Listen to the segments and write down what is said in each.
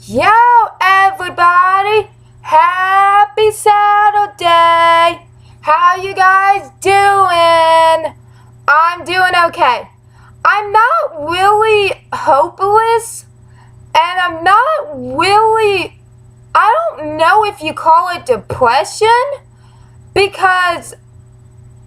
Yo, everybody! Happy Saturday! How you guys doing? I'm doing okay. I'm not really hopeless, and I'm not really, I don't know if you call it depression, because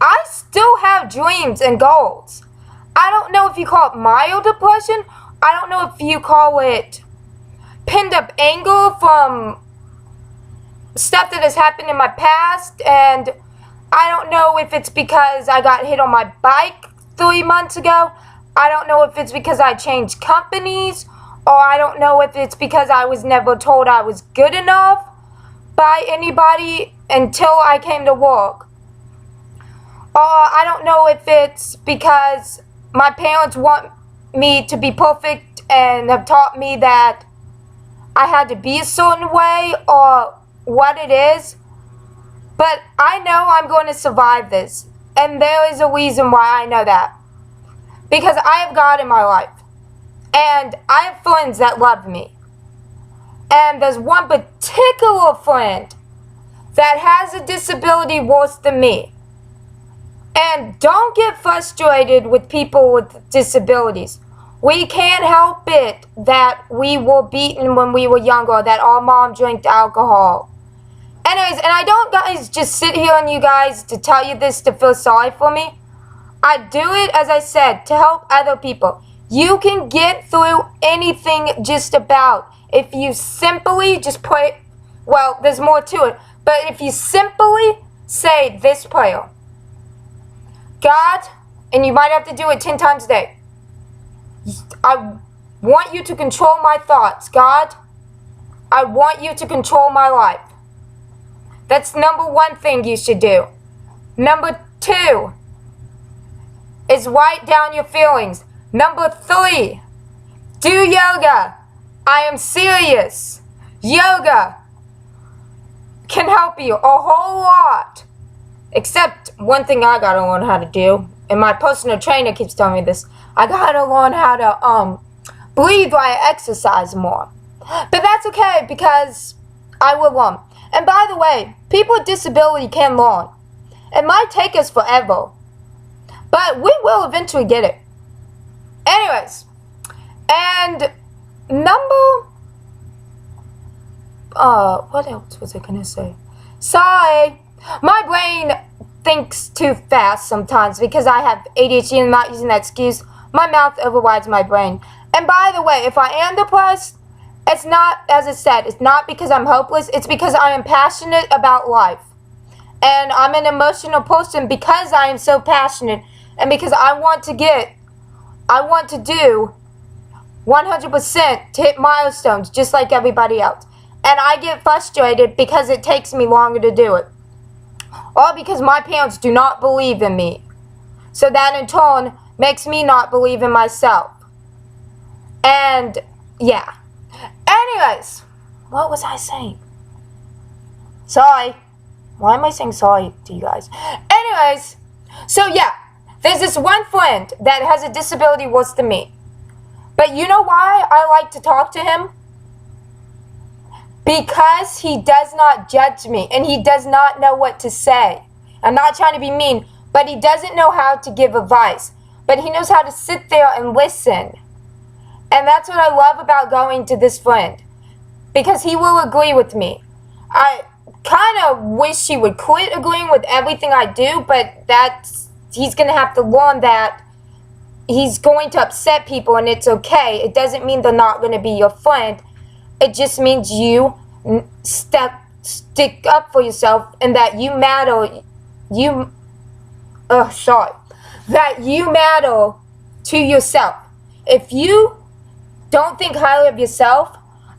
I still have dreams and goals. I don't know if you call it mild depression. I don't know if you call it pinned up anger from stuff that has happened in my past, and I don't know if it's because I got hit on my bike 3 months ago. I don't know if it's because I changed companies, or I don't know if it's because I was never told I was good enough by anybody until I came to work. Or I don't know if it's because my parents want me to be perfect and have taught me that I had to be a certain way, or what it is. But I know I'm going to survive this. And there is a reason why I know that. Because I have God in my life. And I have friends that love me. And there's one particular friend that has a disability worse than me. And don't get frustrated with people with disabilities. We can't help it that we were beaten when we were younger, that our mom drank alcohol. Anyways, and I don't guys just sit here on you guys to tell you this to feel sorry for me. I do it, as I said, to help other people. You can get through anything just about if you simply just pray. Well, there's more to it. But if you simply say this prayer. God, and you might have to do it 10 times a day. I want you to control my thoughts. God, I want you to control my life. That's number one thing you should do. Number 2 is write down your feelings. Number 3, do yoga. I am serious. Yoga can help you a whole lot. Except one thing I gotta learn how to do, and my personal trainer keeps telling me this. I gotta learn how to breathe while I exercise more. But that's okay, because I will learn. And by the way, people with disability can learn. It might take us forever, but we will eventually get it. Anyways, and what else was I gonna say? Sorry, my brain thinks too fast sometimes because I have ADHD and I'm not using that excuse. My mouth overrides my brain. And by the way, if I am depressed, it's not, as I said, it's not because I'm hopeless. It's because I am passionate about life. And I'm an emotional person because I am so passionate. And because I want to do 100% to hit milestones just like everybody else. And I get frustrated because it takes me longer to do it. Or because my parents do not believe in me. So that in turn makes me not believe in myself. And yeah. Anyways, what was I saying? Sorry. Why am I saying sorry to you guys? Anyways, so yeah, there's this one friend that has a disability worse than me. But you know why I like to talk to him? Because he does not judge me, and he does not know what to say. I'm not trying to be mean, but he doesn't know how to give advice. But he knows how to sit there and listen. And that's what I love about going to this friend. Because he will agree with me. I kind of wish he would quit agreeing with everything I do, but he's going to have to learn that he's going to upset people, and it's okay. It doesn't mean they're not going to be your friend. It just means you stick up for yourself, and that you matter. That you matter to yourself. If you don't think highly of yourself,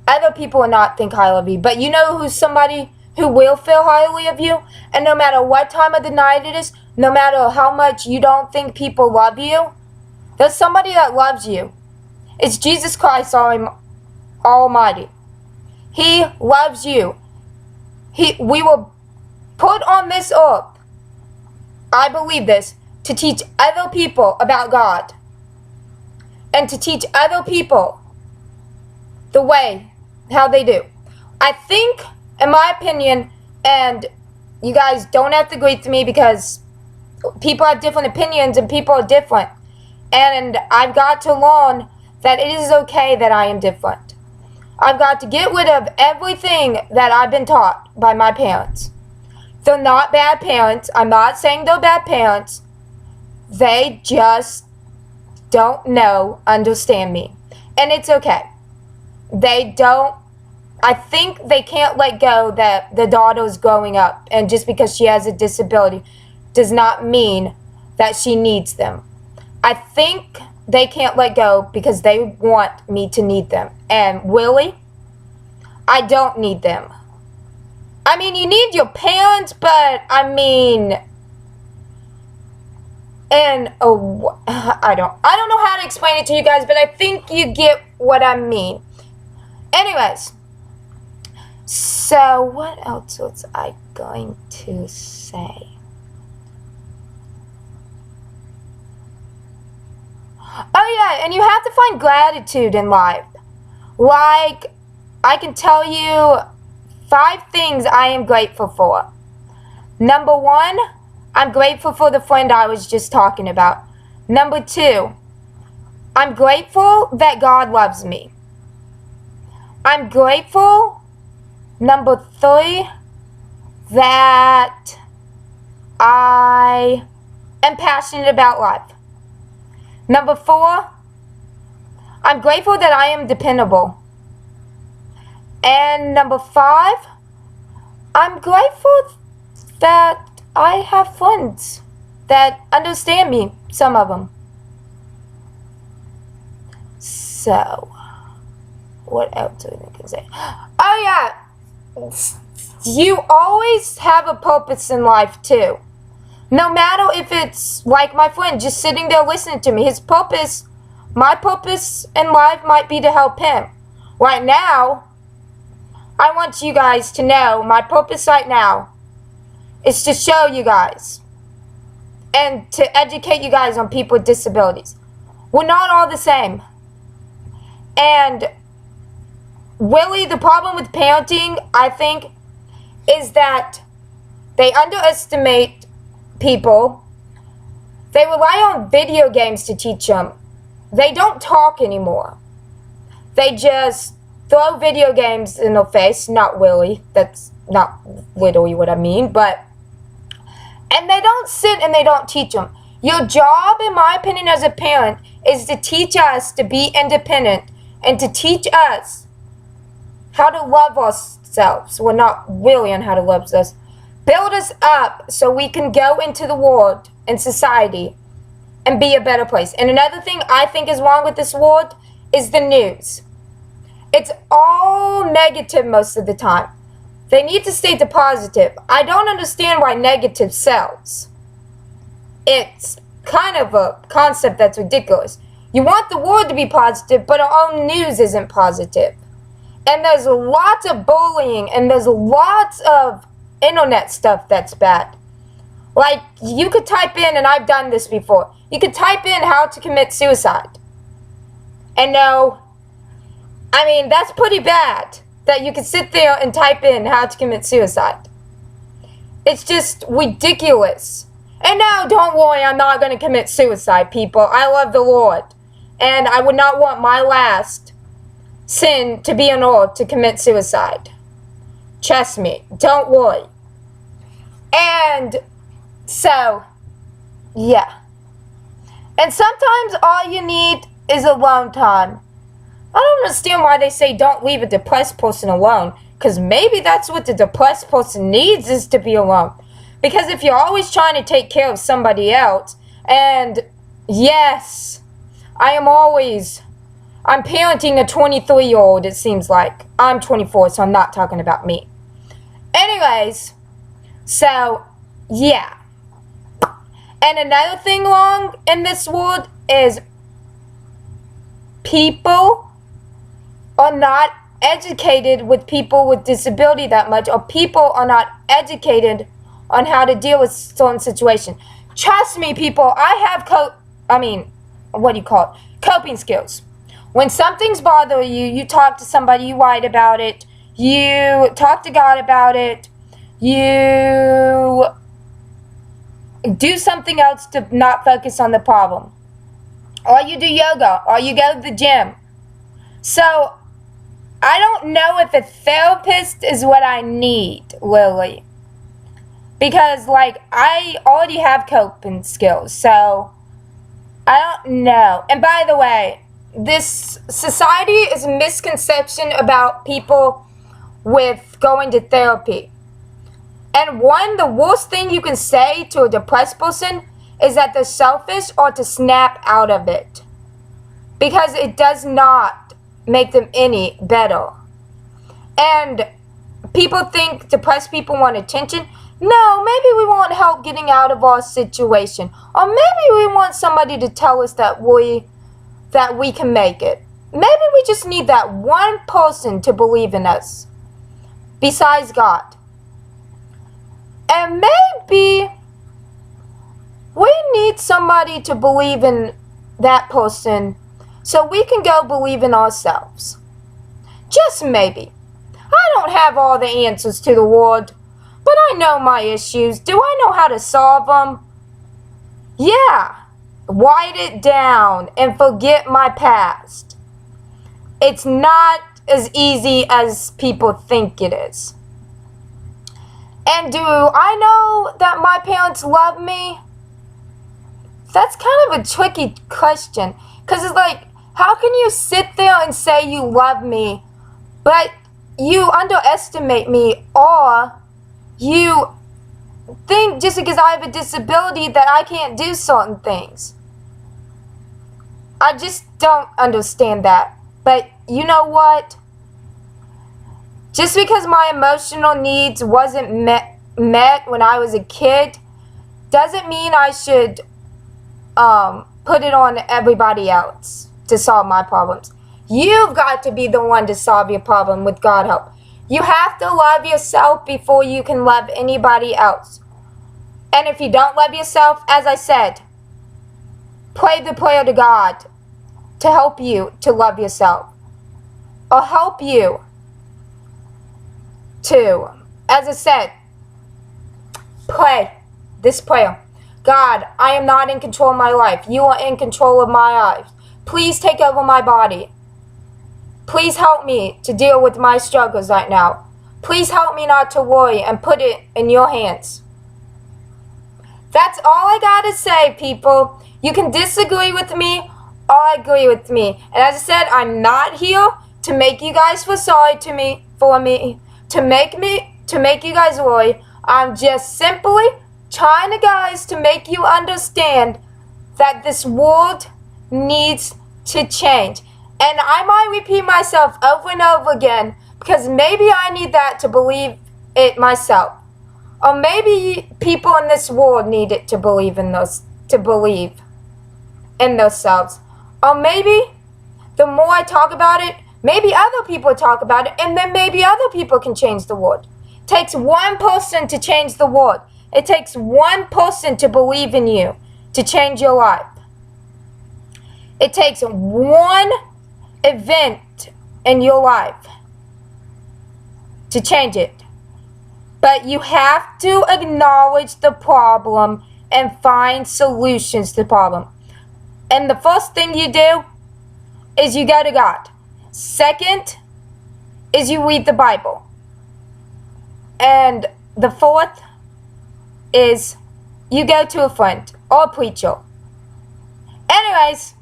other people will not think highly of you. But you know who's somebody who will feel highly of you? And no matter what time of the night it is, no matter how much you don't think people love you, there's somebody that loves you. It's Jesus Christ Almighty. He loves you. We were put on this earth, I believe this, to teach other people about God. And to teach other people the way how they do. I think, in my opinion, and you guys don't have to agree with me because people have different opinions and people are different. And I've got to learn that it is okay that I am different. I've got to get rid of everything that I've been taught by my parents. They're not bad parents. I'm not saying they're bad parents. They just don't understand me. And it's okay. I think they can't let go that the daughter's growing up. And just because she has a disability does not mean that she needs them. I think they can't let go because they want me to need them. And Willie, I don't need them. I mean, you need your parents, but I mean, and I don't know how to explain it to you guys, but I think you get what I mean. Anyways, so what else was I going to say? Oh yeah, and you have to find gratitude in life. Like, I can tell you 5 things I am grateful for. Number 1, I'm grateful for the friend I was just talking about. Number 2, I'm grateful that God loves me. I'm grateful, number 3, that I am passionate about life. Number 4, I'm grateful that I am dependable. And number 5, I'm grateful that I have friends that understand me, some of them. So, what else are I going to say? Oh yeah, you always have a purpose in life too. No matter if it's like my friend just sitting there listening to me, my purpose in life might be to help him. Right now, I want you guys to know my purpose right now is to show you guys and to educate you guys on people with disabilities. We're not all the same. And really, the problem with parenting, I think, is that they underestimate people. They rely on video games to teach them. They don't talk anymore. They just throw video games in their face. Not really. That's not literally what I mean. And they don't sit and they don't teach them. Your job, in my opinion, as a parent, is to teach us to be independent and to teach us how to love ourselves. Well, not really on how to love us. Build us up so we can go into the world and society and be a better place. And another thing I think is wrong with this world is the news. It's all negative most of the time. They need to stay to positive. I don't understand why negative sells. It's kind of a concept that's ridiculous. You want the world to be positive, but our own news isn't positive. And there's lots of bullying, and there's lots of internet stuff that's bad. Like, you could type in, and I've done this before, you could type in how to commit suicide. And no, I mean, that's pretty bad that you could sit there and type in how to commit suicide. It's just ridiculous. And no, don't worry, I'm not going to commit suicide, people. I love the Lord. And I would not want my last sin to be on earth to commit suicide. Trust me, don't worry. And so, yeah. And sometimes all you need is alone time. I don't understand why they say don't leave a depressed person alone. Because maybe that's what the depressed person needs, is to be alone. Because if you're always trying to take care of somebody else, and yes, I'm parenting a 23-year-old, it seems like. I'm 24, so I'm not talking about me. Anyways, so, yeah. And another thing wrong in this world is people are not educated with people with disability that much, or people are not educated on how to deal with certain situations. Trust me, people, I have coping skills. When something's bothering you, you talk to somebody, you write about it, you talk to God about it, you do something else to not focus on the problem. Or you do yoga, or you go to the gym. So, I don't know if a therapist is what I need, Lily. Because, like, I already have coping skills, so I don't know. And by the way, this society is a misconception about people with going to therapy. And the worst thing you can say to a depressed person is that they're selfish or to snap out of it. Because it does not make them any better. And people think depressed people want attention. No, maybe we want help getting out of our situation. Or maybe we want somebody to tell us that we can make it. Maybe we just need that one person to believe in us. Besides God. And maybe we need somebody to believe in that person so we can go believe in ourselves. Just maybe. I don't have all the answers to the world, but I know my issues. Do I know how to solve them? Yeah. Write it down and forget my past. It's not as easy as people think it is. And do I know that my parents love me? That's kind of a tricky question. Because it's like, how can you sit there and say you love me, but you underestimate me, or you think just because I have a disability that I can't do certain things? I just don't understand that. But you know what? Just because my emotional needs wasn't met when I was a kid doesn't mean I should put it on everybody else to solve my problems. You've got to be the one to solve your problem with God help. You have to love yourself before you can love anybody else. And if you don't love yourself, as I said, pray the prayer to God to help you to love yourself. Or help you to, as I said, pray this prayer. God, I am not in control of my life. You are in control of my life. Please take over my body. Please help me to deal with my struggles right now. Please help me not to worry and put it in your hands. That's all I gotta say, people. You can disagree with me or agree with me. And as I said, I'm not here to make you guys feel sorry for me, to make you guys worry. I'm just simply trying to make you understand that this world needs to change. And I might repeat myself over and over again because maybe I need that to believe it myself. Or maybe people in this world need it to believe in themselves. Or maybe the more I talk about it, maybe other people talk about it, and then maybe other people can change the world. It takes one person to change the world. It takes one person to believe in you to change your life. It takes one event in your life to change it. But you have to acknowledge the problem and find solutions to the problem. And the first thing you do is you go to God. Second is you read the Bible. And the fourth is you go to a friend or a preacher. Anyways,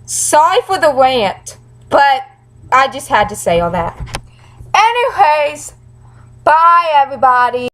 sorry for the rant, but I just had to say all that. Anyways, bye everybody.